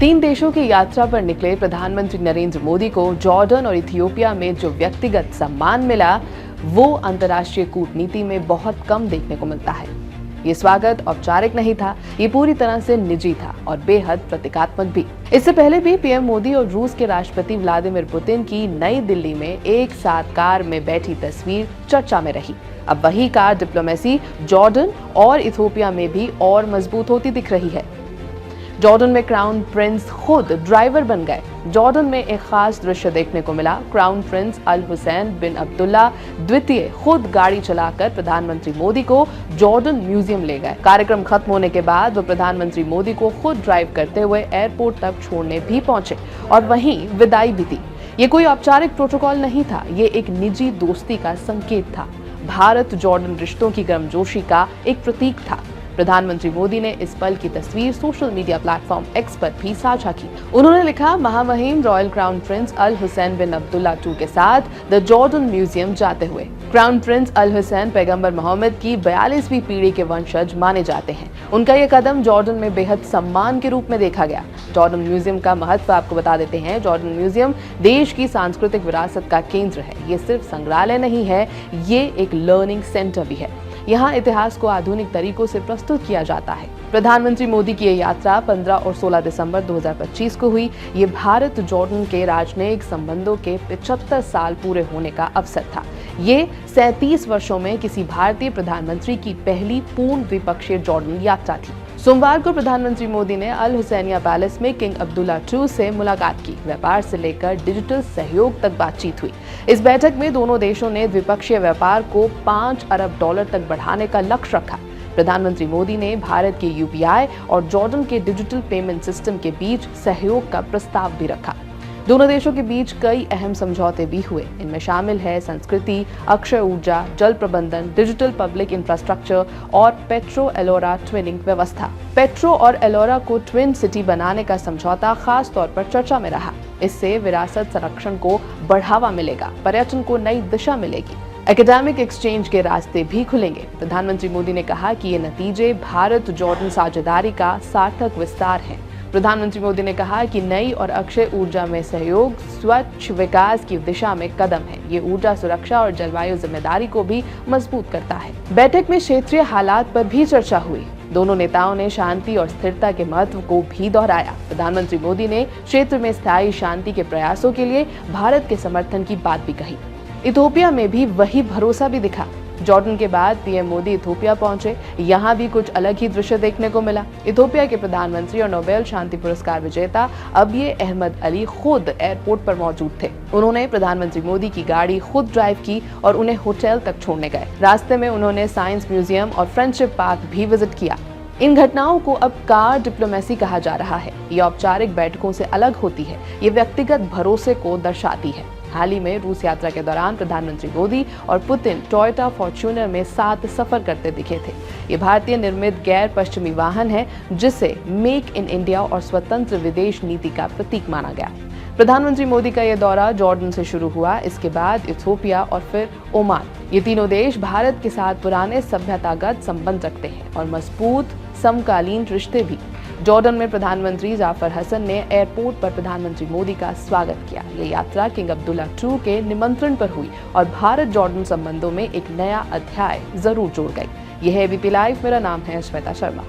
तीन देशों की यात्रा पर निकले प्रधानमंत्री नरेंद्र मोदी को जॉर्डन और इथियोपिया में जो व्यक्तिगत सम्मान मिला, वो अंतर्राष्ट्रीय कूटनीति में बहुत कम देखने को मिलता है। ये स्वागत औपचारिक नहीं था, ये पूरी तरह से निजी था और बेहद प्रतीकात्मक भी। इससे पहले भी पीएम मोदी और रूस के राष्ट्रपति व्लादिमीर पुतिन की नई दिल्ली में एक साथ कार में बैठी तस्वीर चर्चा में रही। अब वही कार डिप्लोमेसी जॉर्डन और इथियोपिया में भी और मजबूत होती दिख रही है। जॉर्डन में क्राउन प्रिंस खुद ड्राइवर बन गए। जॉर्डन में एक खास दृश्य देखने को मिला। क्राउन प्रिंस अल हुसैन बिन अब्दुल्ला द्वितीय खुद गाड़ी चलाकर प्रधानमंत्री मोदी को जॉर्डन म्यूजियम ले गए। कार्यक्रम खत्म होने के बाद वो प्रधानमंत्री मोदी को खुद ड्राइव करते हुए एयरपोर्ट तक छोड़ने भी पहुंचे और वहीं विदाई भी दी। ये कोई औपचारिक प्रोटोकॉल नहीं था, ये एक निजी दोस्ती का संकेत था। भारत जॉर्डन रिश्तों की गर्मजोशी का एक प्रतीक था। प्रधानमंत्री मोदी ने इस पल की तस्वीर सोशल मीडिया प्लेटफॉर्म एक्स पर भी साझा की। उन्होंने लिखा, महामहिम रॉयल क्राउन प्रिंस अल हुसैन बिन अब्दुल्ला II के साथ द जॉर्डन म्यूजियम जाते हुए। क्राउन प्रिंस अल हुसैन पैगंबर मोहम्मद की 42वीं पीढ़ी के वंशज माने जाते हैं। उनका ये कदम जॉर्डन में बेहद सम्मान के रूप में देखा गया। जॉर्डन म्यूजियम का महत्व आपको बता देते हैं। जॉर्डन म्यूजियम देश की सांस्कृतिक विरासत का केंद्र है। ये सिर्फ संग्रहालय नहीं है, ये एक लर्निंग सेंटर भी है। यहाँ इतिहास को आधुनिक तरीकों से प्रस्तुत किया जाता है। प्रधानमंत्री मोदी की यह यात्रा 15 और 16 दिसंबर 2025 को हुई। ये भारत जॉर्डन के राजनयिक संबंधों के 75 साल पूरे होने का अवसर था। ये 37 वर्षों में किसी भारतीय प्रधानमंत्री की पहली पूर्ण द्विपक्षीय जॉर्डन यात्रा थी। सोमवार को प्रधानमंत्री मोदी ने अल हुसैनिया पैलेस में किंग अब्दुल्ला II से मुलाकात की। व्यापार से लेकर डिजिटल सहयोग तक बातचीत हुई। इस बैठक में दोनों देशों ने द्विपक्षीय व्यापार को $5 अरब तक बढ़ाने का लक्ष्य रखा। प्रधानमंत्री मोदी ने भारत के UPI और जॉर्डन के डिजिटल पेमेंट सिस्टम के बीच सहयोग का प्रस्ताव भी रखा। दोनों देशों के बीच कई अहम समझौते भी हुए। इनमें शामिल है संस्कृति, अक्षय ऊर्जा, जल प्रबंधन, डिजिटल पब्लिक इंफ्रास्ट्रक्चर और पेट्रो एलोरा ट्विनिंग व्यवस्था। पेट्रो और एलोरा को ट्विन सिटी बनाने का समझौता खास तौर पर चर्चा में रहा। इससे विरासत संरक्षण को बढ़ावा मिलेगा, पर्यटन को नई दिशा मिलेगी, एकेडमिक एक्सचेंज के रास्ते भी खुलेंगे। प्रधानमंत्री मोदी ने कहा कि ये नतीजे भारत जॉर्डन साझेदारी का सार्थक विस्तार हैं। प्रधानमंत्री मोदी ने कहा कि नई और अक्षय ऊर्जा में सहयोग स्वच्छ विकास की दिशा में कदम है। ये ऊर्जा सुरक्षा और जलवायु जिम्मेदारी को भी मजबूत करता है। बैठक में क्षेत्रीय हालात पर भी चर्चा हुई। दोनों नेताओं ने शांति और स्थिरता के महत्व को भी दोहराया। प्रधानमंत्री मोदी ने क्षेत्र में स्थायी शांति के प्रयासों के लिए भारत के समर्थन की बात भी कही। इथियोपिया में भी वही भरोसा भी दिखा। जॉर्डन के बाद पीएम मोदी इथियोपिया पहुंचे। यहाँ भी कुछ अलग ही दृश्य देखने को मिला। इथियोपिया के प्रधानमंत्री और नोबेल शांति पुरस्कार विजेता अबिय अहमद अली खुद एयरपोर्ट पर मौजूद थे। उन्होंने प्रधानमंत्री मोदी की गाड़ी खुद ड्राइव की और उन्हें होटल तक छोड़ने गए। रास्ते में उन्होंने साइंस म्यूजियम और फ्रेंडशिप पार्क भी विजिट किया। इन घटनाओं को अब कार डिप्लोमेसी कहा जा रहा है। ये औपचारिक बैठकों से अलग होती है। ये व्यक्तिगत भरोसे को दर्शाती है। हाल ही में रूस यात्रा के दौरान प्रधानमंत्री मोदी और पुतिन टोयोटा फॉर्च्यूनर में साथ सफर करते दिखे थे। ये भारतीय निर्मित गैर पश्चिमी वाहन है, जिसे मेक इन इंडिया और स्वतंत्र विदेश नीति का प्रतीक माना गया। प्रधानमंत्री मोदी का यह दौरा जॉर्डन से शुरू हुआ, इसके बाद इथियोपिया और फिर ओमान। ये तीनों देश भारत के साथ पुराने सभ्यतागत संबंध रखते हैं और मजबूत समकालीन रिश्ते भी। जॉर्डन में प्रधानमंत्री जाफर हसन ने एयरपोर्ट पर प्रधानमंत्री मोदी का स्वागत किया। ये यात्रा किंग अब्दुल्ला II के निमंत्रण पर हुई और भारत जॉर्डन संबंधों में एक नया अध्याय जरूर जोड़ गई। यह है ABP लाइव। मेरा नाम है श्वेता शर्मा।